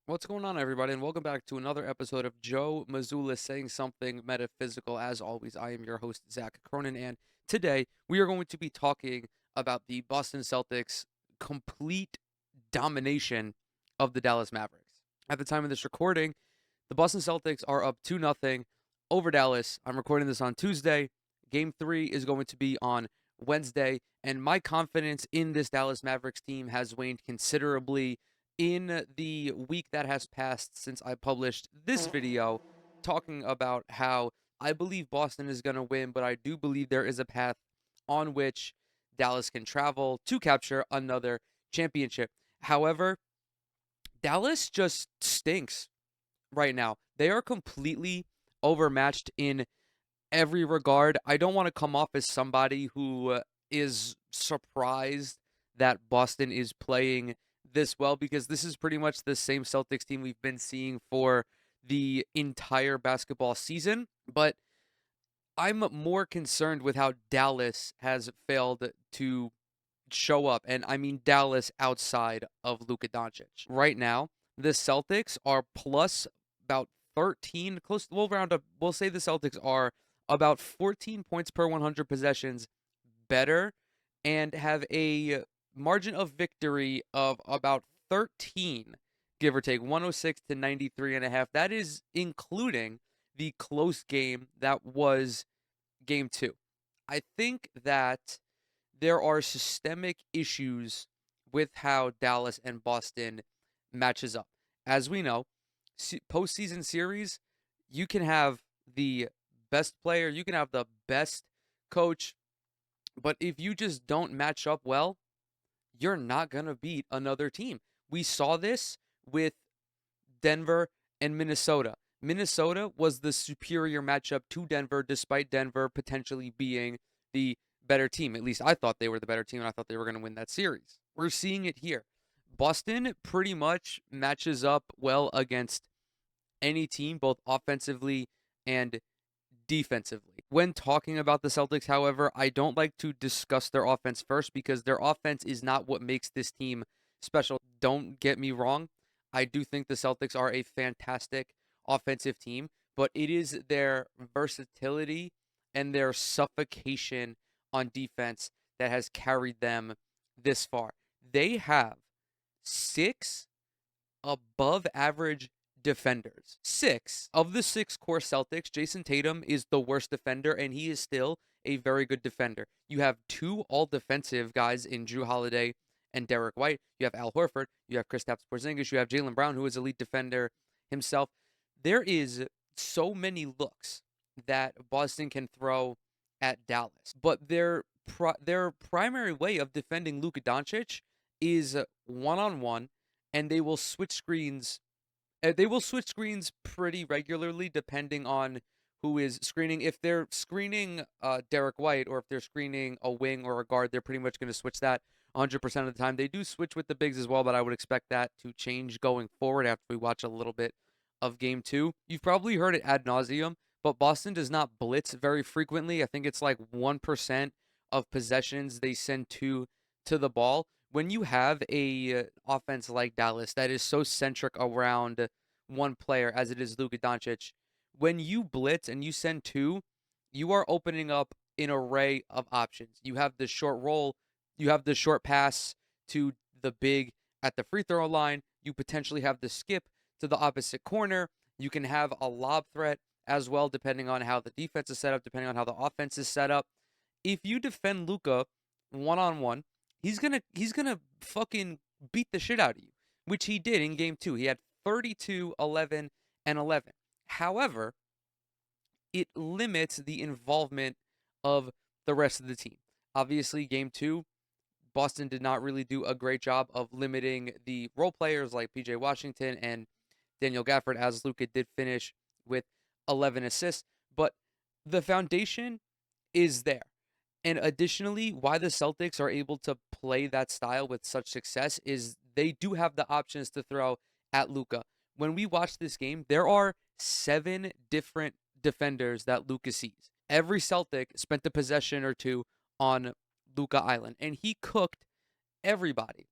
What's going on, everybody, and welcome back to another episode of Joe Mazzulla saying something metaphysical. As always, I am your host, Zach Cronin, and today we are going to be talking about the Boston Celtics' complete domination of the Dallas Mavericks. At the time of this recording, the Boston Celtics are up 2-0 over Dallas. I'm recording this on Tuesday. Game 3 is going to be on Wednesday, and my confidence in this Dallas Mavericks team has waned considerably in the week that has passed since I published this video talking about how I believe Boston is going to win, but I do believe there is a path on which Dallas can travel to capture another championship. However, Dallas just stinks right now. They are completely overmatched in every regard. I don't want to come off as somebody who is surprised that Boston is playing this well because this is pretty much the same Celtics team we've been seeing for the entire basketball season. But I'm more concerned with how Dallas has failed to show up. And I mean Dallas outside of Luka Doncic. Right now, the Celtics are plus about 13, close, we'll round up, we'll say the Celtics are about 14 points per 100 possessions better and have a margin of victory of about 13, give or take, 106 to 93 and a half. That is including the close game that was game 2. I think that there are systemic issues with how Dallas and Boston matches up. As we know, postseason series, you can have the best player, you can have the best coach, but if you just don't match up well, you're not going to beat another team. We saw this with Denver and Minnesota. Minnesota was the superior matchup to Denver, despite Denver potentially being the better team. At least I thought they were the better team, and I thought they were going to win that series. We're seeing it here. Boston pretty much matches up well against any team, both offensively and defensively. When talking about the Celtics, however, I don't like to discuss their offense first because their offense is not what makes this team special. Don't get me wrong. I do think the Celtics are a fantastic offensive team, but it is their versatility and their suffocation on defense that has carried them this far. They have 6 above average defenders. 6 of the 6 core Celtics, Jason Tatum is the worst defender, and he is still a very good defender. You have 2 all defensive guys in Drew Holiday and Derek White. You have Al Horford. You have Kristaps Porzingis. You have Jaylen Brown, who is a elite defender himself. There is so many looks that Boston can throw at Dallas, but their primary way of defending Luka Doncic is one-on-one, and they will switch screens pretty regularly depending on who is screening. If they're screening Derek White or if they're screening a wing or a guard, they're pretty much going to switch that 100% of the time. They do switch with the bigs as well, but I would expect that to change going forward after we watch a little bit of game 2. You've probably heard it ad nauseum, but Boston does not blitz very frequently. I think it's like 1% of possessions they send to the ball. When you have a offense like Dallas that is so centric around one player as it is Luka Doncic, when you blitz and you send 2, you are opening up an array of options. You have the short roll, you have the short pass to the big at the free throw line, you potentially have the skip to the opposite corner, you can have a lob threat as well depending on how the defense is set up, depending on how the offense is set up. If you defend Luka one-on-one, he's gonna fucking beat the shit out of you, which he did in game 2. He had 32, 11, and 11. However, it limits the involvement of the rest of the team. Obviously, game 2, Boston did not really do a great job of limiting the role players like PJ Washington and Daniel Gafford, as Luka did finish with 11 assists. But the foundation is there. And additionally, why the Celtics are able to play that style with such success is they do have the options to throw at Luka. When we watch this game, there are 7 different defenders that Luka sees. Every Celtic spent a possession or two on Luka Island, and he cooked everybody.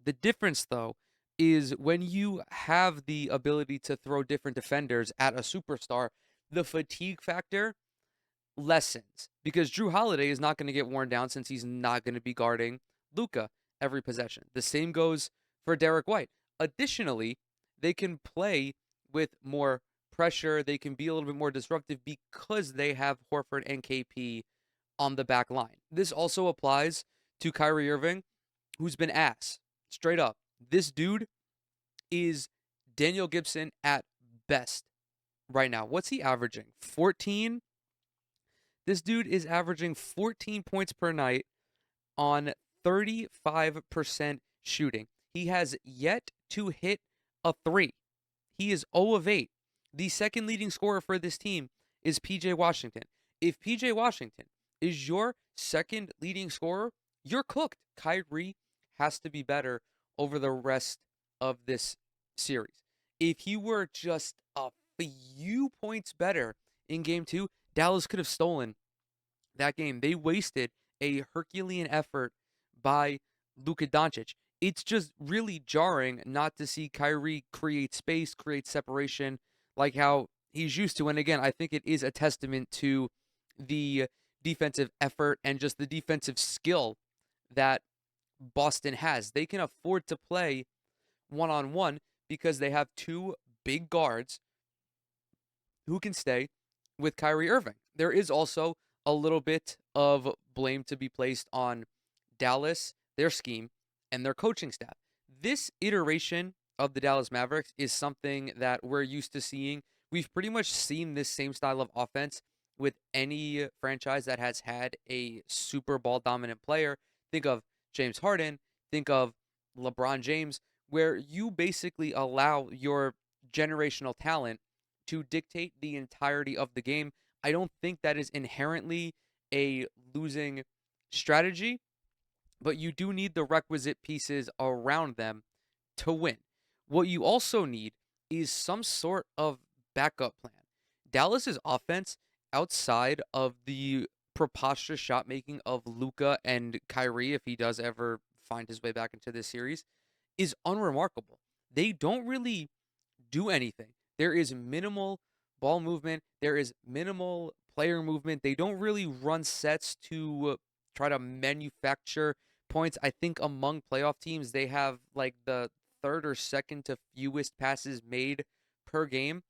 The difference, though, is when you have the ability to throw different defenders at a superstar, the fatigue factor lessens because Drew Holiday is not going to get worn down since he's not going to be guarding Luka every possession. The same goes for Derek White. Additionally, they can play with more pressure. They can be a little bit more disruptive because they have Horford and KP on the back line. This also applies to Kyrie Irving, who's been ass. Straight up. This dude is Daniel Gibson at best right now. What's he averaging? 14? This dude is averaging 14 points per night on 35% shooting. He has yet to hit a three. He is 0 of 8. The second leading scorer for this team is PJ Washington. If PJ Washington is your second leading scorer, you're cooked. Kyrie has to be better over the rest of this series. If he were just a few points better in game 2, Dallas could have stolen that game. They wasted a Herculean effort by Luka Doncic. It's just really jarring not to see Kyrie create space, create separation like how he's used to. And again, I think it is a testament to the defensive effort and just the defensive skill that Boston has. They can afford to play one-on-one because they have two big guards who can stay with Kyrie Irving. There is also a little bit of blame to be placed on Dallas, their scheme, and their coaching staff. This iteration of the Dallas Mavericks is something that we're used to seeing. We've pretty much seen this same style of offense with any franchise that has had a super ball dominant player. Think of James Harden, think of LeBron James, where you basically allow your generational talent to dictate the entirety of the game. I don't think that is inherently a losing strategy, but you do need the requisite pieces around them to win. What you also need is some sort of backup plan. Dallas's offense, outside of the preposterous shot making of Luka and Kyrie, if he does ever find his way back into this series, is unremarkable. They don't really do anything. There is minimal ball movement. There is minimal player movement. They don't really run sets to try to manufacture points. I think among playoff teams, they have like the third or second to fewest passes made per game.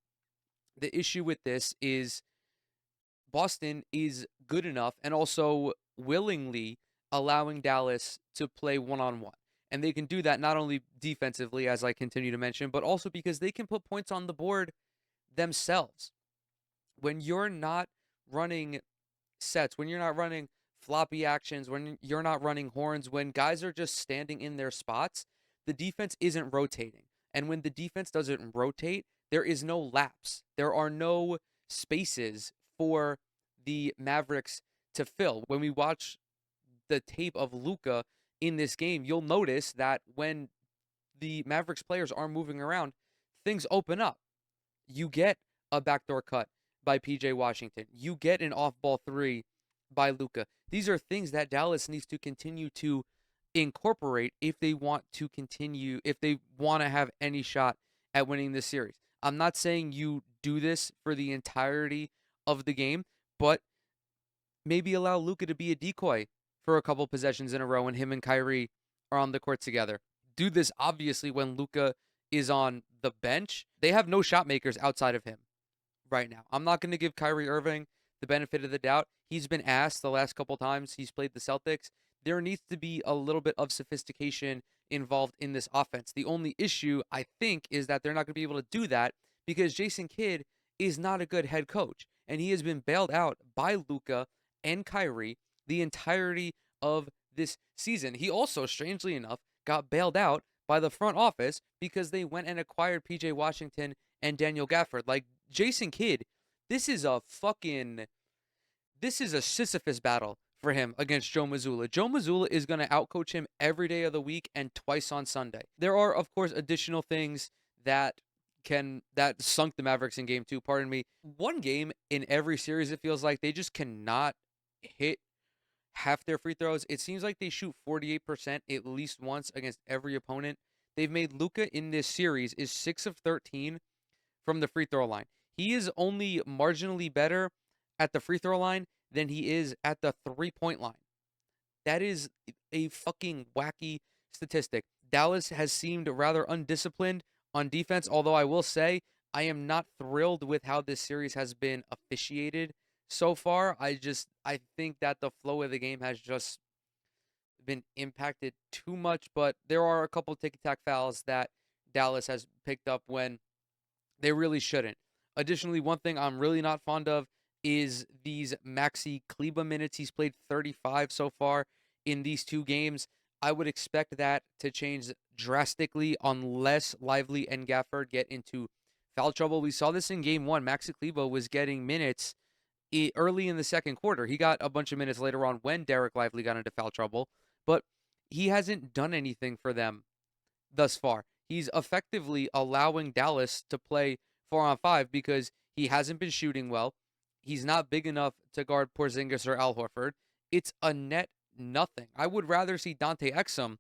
The issue with this is Boston is good enough and also willingly allowing Dallas to play one-on-one. And they can do that not only defensively, as I continue to mention, but also because they can put points on the board themselves. When you're not running sets, when you're not running floppy actions, when you're not running horns, when guys are just standing in their spots, the defense isn't rotating. And when the defense doesn't rotate, there is no lapse. There are no spaces for the Mavericks to fill. When we watch the tape of Luka in this game, you'll notice that when the Mavericks players are moving around, things open up. You get a backdoor cut by PJ Washington. You get an off-ball three by Luka. These are things that Dallas needs to continue to incorporate if they want to continue, if they want to have any shot at winning this series. I'm not saying you do this for the entirety of the game, but maybe allow Luka to be a decoy for a couple possessions in a row when him and Kyrie are on the court together. Do this obviously when Luka is on the bench. They have no shot makers outside of him right now. I'm not going to give Kyrie Irving the benefit of the doubt. He's been asked the last couple times he's played the Celtics. There needs to be a little bit of sophistication involved in this offense. The only issue, I think, is that they're not going to be able to do that because Jason Kidd is not a good head coach, and he has been bailed out by Luka and Kyrie the entirety of this season. He also, strangely enough, got bailed out by the front office because they went and acquired PJ Washington and Daniel Gafford. Like, Jason Kidd, this is a Sisyphus battle for him against Joe Mazzulla. Joe Mazzulla is going to outcoach him every day of the week and twice on Sunday. There are, of course, additional things that sunk the Mavericks in game 2, pardon me. One game in every series, it feels like they just cannot hit half their free throws. It seems like they shoot 48% at least once against every opponent they've made Luka in this series is 6 of 13 from the free throw line. He is only marginally better at the free throw line than he is at the 3-point line. That is a fucking wacky statistic. Dallas has seemed rather undisciplined on defense, although I will say I am not thrilled with how this series has been officiated so far. I think that the flow of the game has just been impacted too much, but there are a couple ticky-tack fouls that Dallas has picked up when they really shouldn't. Additionally, one thing I'm really not fond of is these Maxi Kleba minutes. He's played 35 so far in these two games. I would expect that to change drastically unless Lively and Gafford get into foul trouble. We saw this in game one. Maxi Kleba was getting minutes early in the second quarter. He got a bunch of minutes later on when Derek Lively got into foul trouble, but he hasn't done anything for them thus far. He's effectively allowing Dallas to play 4-on-5 because he hasn't been shooting well. He's not big enough to guard Porzingis or Al Horford. It's a net nothing. I would rather see Dante Exum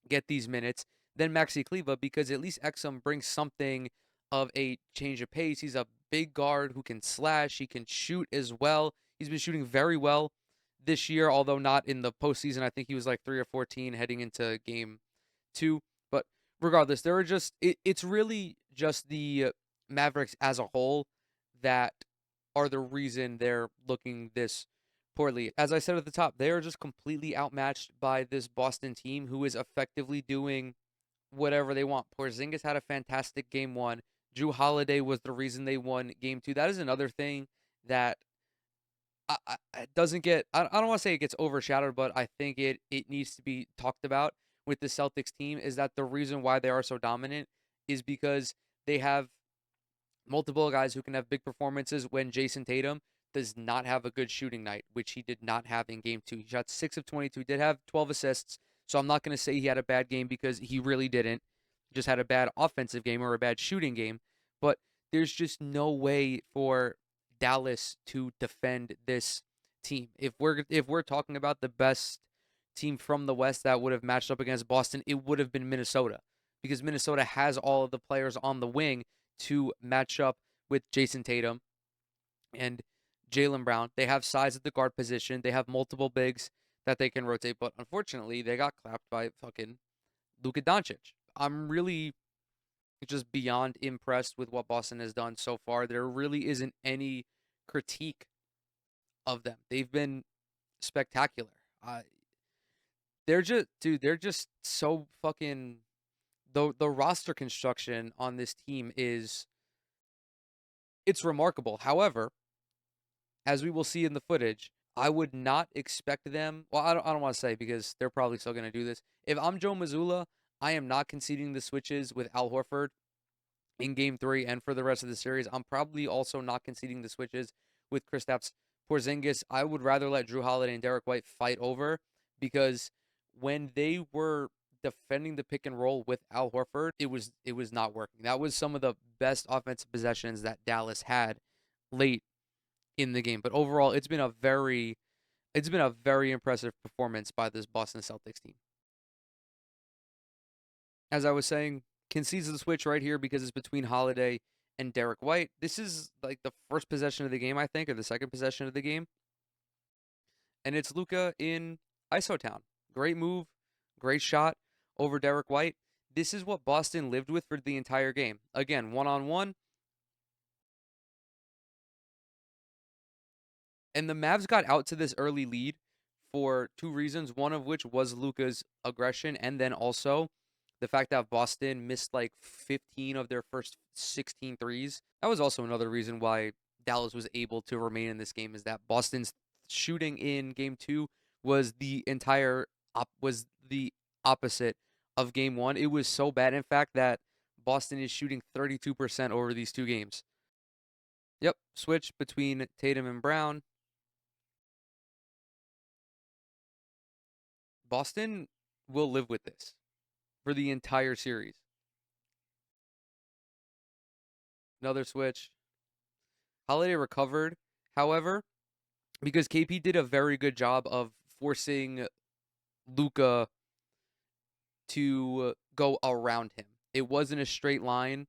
get these minutes than Maxi Kleba because at least Exum brings something of a change of pace. He's a big guard who can slash. He can shoot as well. He's been shooting very well this year, although not in the postseason. I think he was like 3 or 14 heading into game two. But regardless, it's really just the Mavericks as a whole that are the reason they're looking this poorly. As I said at the top, they are just completely outmatched by this Boston team who is effectively doing whatever they want. Porzingis had a fantastic game one. Drew Holiday was the reason they won game two. That is another thing that it doesn't get. I don't want to say it gets overshadowed, but I think it needs to be talked about with the Celtics team. Is that the reason why they are so dominant? Is because they have multiple guys who can have big performances when Jason Tatum does not have a good shooting night, which he did not have in game two. He shot 6 of 22, did have 12 assists. So I'm not going to say he had a bad game because he really didn't. He just had a bad offensive game or a bad shooting game. But there's just no way for Dallas to defend this team. If we're talking about the best team from the West that would have matched up against Boston, it would have been Minnesota because Minnesota has all of the players on the wing to match up with Jason Tatum and Jaylen Brown. They have size at the guard position. They have multiple bigs that they can rotate, but unfortunately, they got clapped by fucking Luka Doncic. I'm really just beyond impressed with what Boston has done so far. There really isn't any critique of them. They've been spectacular. They're just, dude. They're just so fucking. The roster construction on this team is it's remarkable. However, as we will see in the footage, I would not expect them. Well, I don't want to say because they're probably still going to do this. If I'm Joe Mazzulla, I am not conceding the switches with Al Horford in game three and for the rest of the series. I'm probably also not conceding the switches with Kristaps Porzingis. I would rather let Drew Holiday and Derek White fight over because when they were defending the pick and roll with Al Horford, it was not working. That was some of the best offensive possessions that Dallas had late in the game. But overall, it's been a very impressive performance by this Boston Celtics team. As I was saying, concedes the switch right here because it's between Holiday and Derek White. This is like the first possession of the game, I think, or the second possession of the game, and it's Luka in ISO Town. Great move, great shot over Derek White. This is what Boston lived with for the entire game. Again, one-on-one, and the Mavs got out to this early lead for two reasons, one of which was Luka's aggression, and then also the fact that Boston missed like 15 of their first 16 threes. That was also another reason why Dallas was able to remain in this game is that Boston's shooting in game two was the opposite of game one. It was so bad, in fact, that Boston is shooting 32% over these two games. Yep, switch between Tatum and Brown. Boston will live with this for the entire series. Another switch. Holiday recovered, however, because KP did a very good job of forcing Luka to go around him. It wasn't a straight line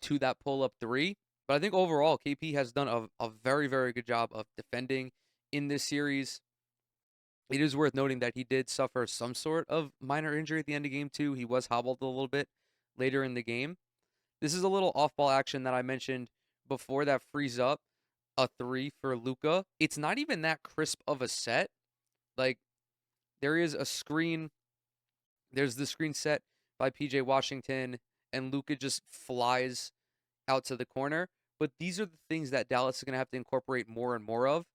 to that pull up three. But I think overall, KP has done a very, very good job of defending in this series. It is worth noting that he did suffer some sort of minor injury at the end of game two. He was hobbled a little bit later in the game. This is a little off ball action that I mentioned before that frees up a three for Luka. It's not even that crisp of a set. Like, there is a screen, there's the screen set by PJ Washington, and Luka just flies out to the corner. But these are the things that Dallas is going to have to incorporate more and more of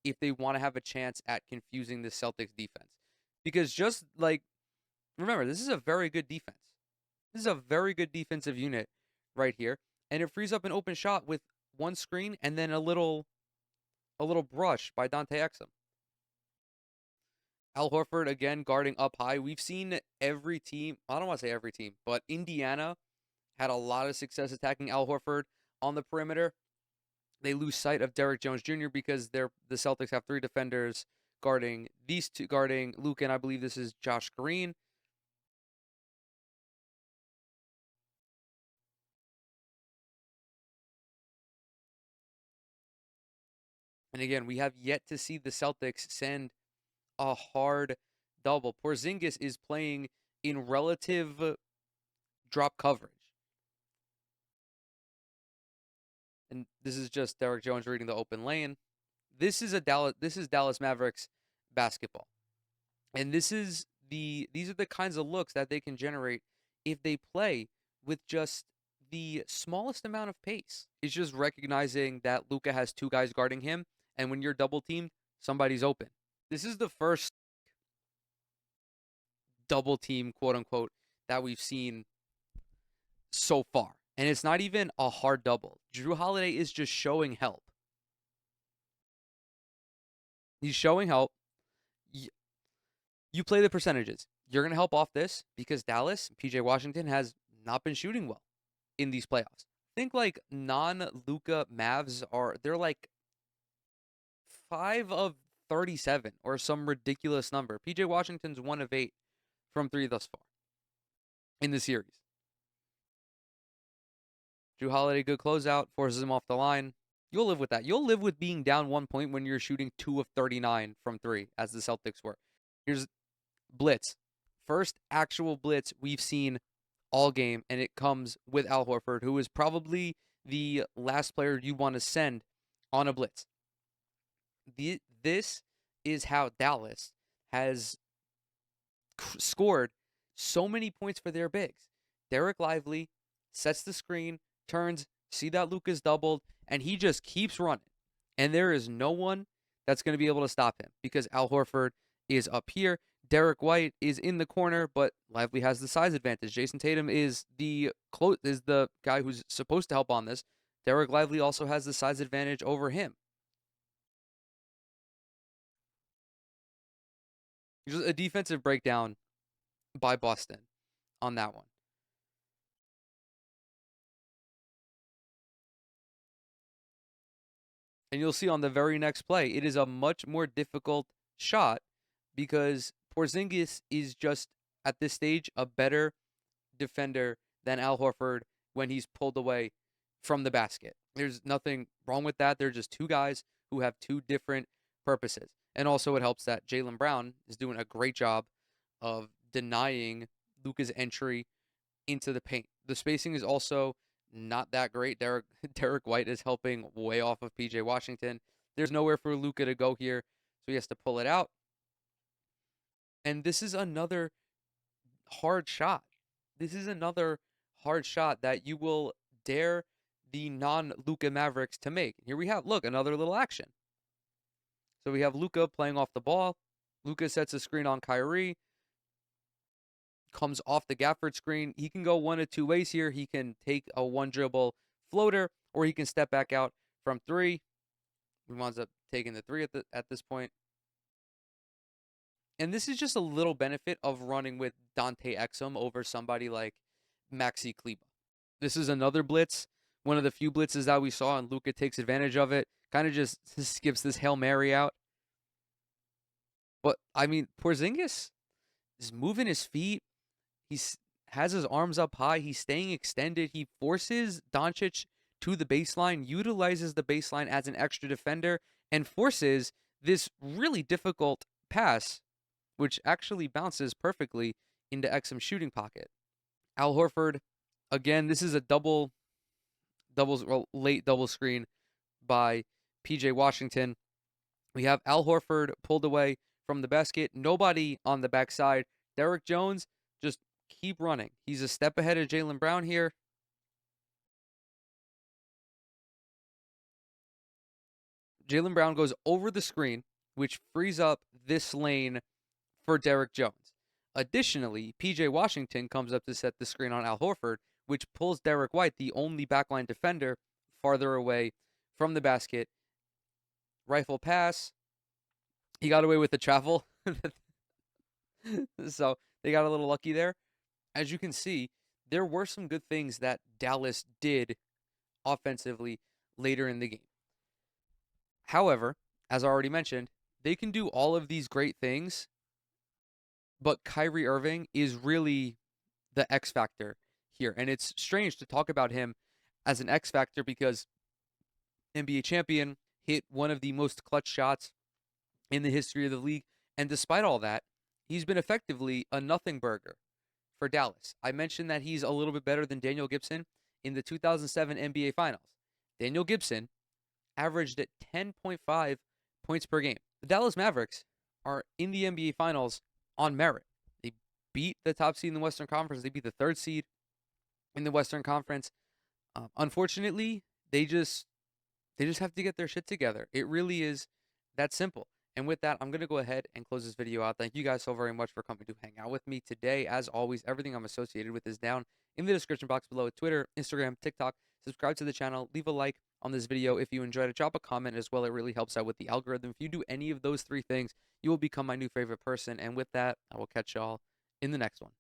if they want to have a chance at confusing the Celtics defense. Because just like, remember, this is a very good defense. This is a very good defensive unit right here. And it frees up an open shot with one screen and then a little brush by Dante Exum. Al Horford again guarding up high. We've seen every team, I don't want to say every team, but Indiana had a lot of success attacking Al Horford on the perimeter. They lose sight of Derrick Jones Jr. because the Celtics have three defenders guarding these two, guarding Luke, and I believe this is Josh Green. And again, we have yet to see the Celtics send a hard double. Porzingis is playing in relative drop coverage. And this is just Derrick Jones reading the open lane. This is Dallas Mavericks basketball. And these are the kinds of looks that they can generate if they play with just the smallest amount of pace. It's just recognizing that Luka has two guys guarding him, and when you're double teamed, somebody's open. This is the first double team, quote unquote, that we've seen so far. And it's not even a hard double. Drew Holiday is just showing help. He's showing help. You play the percentages. You're going to help off this because Dallas, PJ Washington has not been shooting well in these playoffs. I think like non-Luka Mavs they're like 5 of 37 or some ridiculous number. PJ Washington's 1 of 8 from 3 thus far in the series. Drew Holiday, good closeout, forces him off the line. You'll live with that. You'll live with being down 1 point when you're shooting 2 of 39 from 3, as the Celtics were. Here's blitz. First actual blitz we've seen all game, and it comes with Al Horford, who is probably the last player you want to send on a blitz. This is how Dallas has scored so many points for their bigs. Derek Lively sets the screen, turns, see that Luka's doubled, and he just keeps running. And there is no one that's going to be able to stop him because Al Horford is up here. Derek White is in the corner, but Lively has the size advantage. Jason Tatum is the guy who's supposed to help on this. Derek Lively also has the size advantage over him. Just a defensive breakdown by Boston on that one. And you'll see on the very next play, it is a much more difficult shot because Porzingis is just at this stage a better defender than Al Horford when he's pulled away from the basket. There's nothing wrong with that. They're just two guys who have two different purposes. And also, it helps that Jaylen Brown is doing a great job of denying Luka's entry into the paint. The spacing is also not that great. Derek White is helping way off of PJ Washington. There's nowhere for Luka to go here, so he has to pull it out. And this is another hard shot. This is another hard shot that you will dare the non-Luka Mavericks to make. Here we have, look, another little action. So we have Luka playing off the ball. Luka sets a screen on Kyrie. Comes off the Gafford screen. He can go one of two ways here. He can take a one dribble floater, or he can step back out from 3. He winds up taking the 3 at this point. And this is just a little benefit of running with Dante Exum over somebody like Maxi Kleba. This is another blitz, one of the few blitzes that we saw, and Luka takes advantage of it. Kind of just skips this Hail Mary out. But, I mean, Porzingis is moving his feet. He's has his arms up high. He's staying extended. He forces Doncic to the baseline, utilizes the baseline as an extra defender, and forces this really difficult pass, which actually bounces perfectly into Exum's shooting pocket. Al Horford, again, this is a late double screen by PJ Washington. We have Al Horford pulled away from the basket. Nobody on the backside. Derrick Jones, just keep running. He's a step ahead of Jaylen Brown here. Jaylen Brown goes over the screen, which frees up this lane for Derrick Jones. Additionally, PJ Washington comes up to set the screen on Al Horford, which pulls Derrick White, the only backline defender, farther away from the basket. Rifle pass. He got away with the travel. So they got a little lucky there. As you can see, there were some good things that Dallas did offensively later in the game. However, as I already mentioned, they can do all of these great things, but Kyrie Irving is really the X factor here. And it's strange to talk about him as an X factor because NBA champion, hit one of the most clutch shots in the history of the league. And despite all that, he's been effectively a nothing burger for Dallas. I mentioned that he's a little bit better than Daniel Gibson in the 2007 NBA Finals. Daniel Gibson averaged at 10.5 points per game. The Dallas Mavericks are in the NBA Finals on merit. They beat the top seed in the Western Conference. They beat the third seed in the Western Conference. Unfortunately, they just have to get their shit together. It really is that simple. And with that, I'm going to go ahead and close this video out. Thank you guys so very much for coming to hang out with me today. As always, everything I'm associated with is down in the description box below. Twitter, Instagram, TikTok. Subscribe to the channel. Leave a like on this video if you enjoyed it. Drop a comment as well. It really helps out with the algorithm. If you do any of those three things, you will become my new favorite person. And with that, I will catch y'all in the next one.